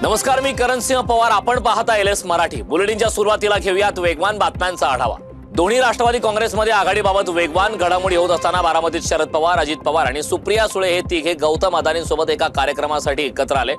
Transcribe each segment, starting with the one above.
नमस्कार, मी करणसिंह पवार. आपण पाहता एलएस मराठी. बुलेटिनच्या सुरुवातीला घेऊयात वेगवान बातम्यांचा आढावा. दोन्ही राष्ट्रवादी काँग्रेसमध्ये आघाडीबाबत वेगवान घडामोडी होत असताना बारामतीत शरद पवार, अजित पवार आणि सुप्रिया सुळे हे तिघे गौतम अदानींसोबत एका कार्यक्रमासाठी एकत्र आले.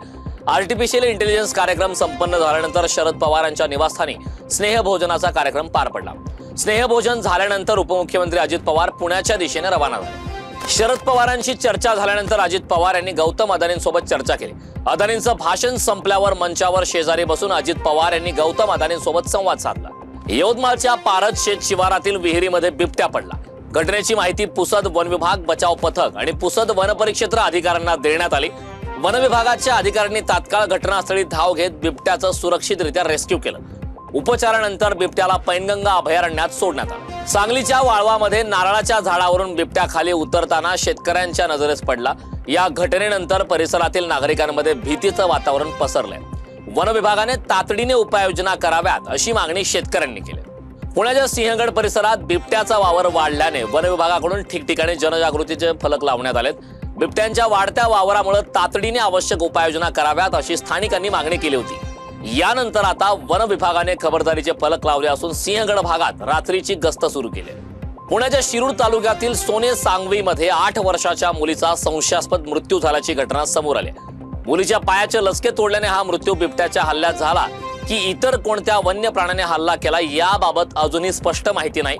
आर्टिफिशियल इंटेलिजन्स कार्यक्रम संपन्न झाल्यानंतर शरद पवारांच्या निवासस्थानी स्नेहभोजनाचा कार्यक्रम पार पडला. स्नेहभोजन झाल्यानंतर उपमुख्यमंत्री अजित पवार पुण्याच्या दिशेने रवाना झाले. शरद पवारांची चर्चा झाल्यानंतर अजित पवार यांनी गौतम अदानींसोबत चर्चा केली. अदानींचं भाषण संपल्यावर मंचावर शेजारी बसून अजित पवार यांनी गौतम अदानींसोबत संवाद साधला. यवतमाळच्या पारद शेत शिवारातील विहिरीमध्ये बिबट्या पडला. घटनेची माहिती पुसद वन विभाग बचाव पथक आणि पुसद वनपरिक्षेत्र अधिकाऱ्यांना देण्यात आली. वन विभागाच्या अधिकाऱ्यांनी तात्काळ घटनास्थळी धाव घेत बिबट्याचं सुरक्षितरित्या रेस्क्यू केलं. उपचारानंतर बिबट्याला पैनगंगा अभयारण्यात सोडण्यात आलं. सांगलीच्या वाळवामध्ये नारळाच्या झाडावरून बिबट्या खाली उतरताना शेतकऱ्यांच्या नजरेस पडला. या घटनेनंतर परिसरातील नागरिकांमध्ये भीतीचं वातावरण पसरलंय. वन विभागाने तातडीने उपाययोजना कराव्यात अशी मागणी शेतकऱ्यांनी केली. पुण्याच्या सिंहगड परिसरात बिबट्याचा वावर वाढल्याने वन विभागाकडून ठिकठिकाणी जनजागृतीचे फलक लावण्यात आलेत. बिबट्यांच्या वाढत्या वावरामुळे तातडीने आवश्यक उपाययोजना कराव्यात अशी स्थानिकांनी मागणी केली होती. यानंतर आता वन विभागाने खबरदारीचे फलक लावले असून सिंहगड भागात रात्रीची गस्त सुरू केली. पुण्याच्या शिरूर तालुक्यातील सोने सांगवीमध्ये 8 वर्षाच्या मुलीचा संशयास्पद मृत्यू झाल्याची घटना समोर आली. मुलीच्या पायाचे लचके तोडल्याने हा मृत्यू बिबट्याच्या हल्ल्यात झाला की इतर कोणत्या वन्य प्राण्याने हल्ला केला याबाबत अजूनही स्पष्ट माहिती नाही.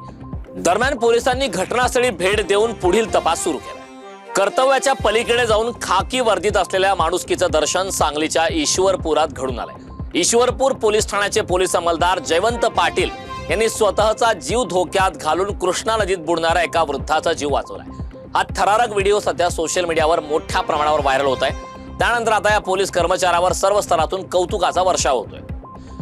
दरम्यान पोलिसांनी घटनास्थळी भेट देऊन पुढील तपास सुरू केला. कर्तव्याच्या पलीकडे जाऊन खाकी वर्दीत असलेल्या माणुसकीचं दर्शन सांगलीच्या ईश्वरपुरात घडून आलंय. ईश्वरपूर पोलीस ठाण्याचे पोलीस अंमलदार जयवंत पाटील यांनी स्वतःचा जीव धोक्यात घालून कृष्णा नदीत बुडणाऱ्या एका वृद्धाचा जीव वाचवलाय. हा थरारक व्हिडिओ सध्या सोशल मीडियावर मोठ्या प्रमाणावर व्हायरल होत आहे. त्यानंतर आता या पोलीस कर्मचाऱ्यावर सर्व स्तरातून कौतुकाचा वर्षाव होतोय.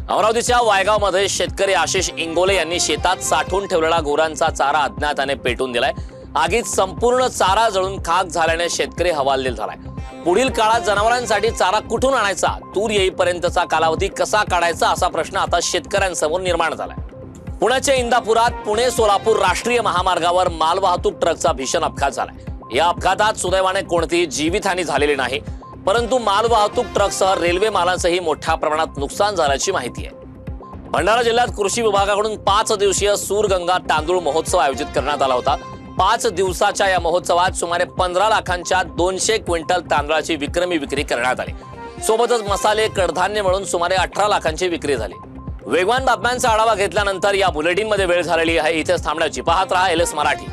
अमरावतीच्या वायगावमध्ये शेतकरी आशिष इंगोले यांनी शेतात साठवून ठेवलेला गुरांचा चारा अज्ञाताने पेटून दिलाय. आगीत संपूर्ण चारा जळून खाक झाल्याने शेतकरी हवालदिल झालाय. पुढील काळात जनावरांसाठी चारा कुठून आणायचा, तूर येईपर्यंतचा कालावधी कसा काढायचा असा प्रश्न आता शेतकऱ्यांसमोर निर्माण झालाय. पुण्याच्या इंदापुरात पुणे सोलापूर राष्ट्रीय महामार्गावर मालवाहतूक ट्रकचा भीषण अपघात झालाय. या अपघातात सुदैवाने कोणतीही जीवितहानी झालेली नाही, परंतु मालवाहतूक ट्रकसह रेल्वे मालाचंही मोठ्या प्रमाणात नुकसान झाल्याची माहिती आहे. भंडारा जिल्ह्यात कृषी विभागाकडून 5 दिवसीय सूरगंगा तांदूळ महोत्सव आयोजित करण्यात आला होता. 5 दिवसाच्या या महोत्सवात सुमारे 15 लाखांच्या 200 क्विंटल तांदळाची विक्रमी विक्री करण्यात आली. सोबतच मसाले, कडधान्य मिळून सुमारे 18 लाखांची विक्री झाली. वेगवान बातम्यांचा आढावा घेतल्यानंतर या बुलेटिनमध्ये वेळ झालेली आहे. इथेच थांबण्याची. पाहत रहा एलएस मराठी.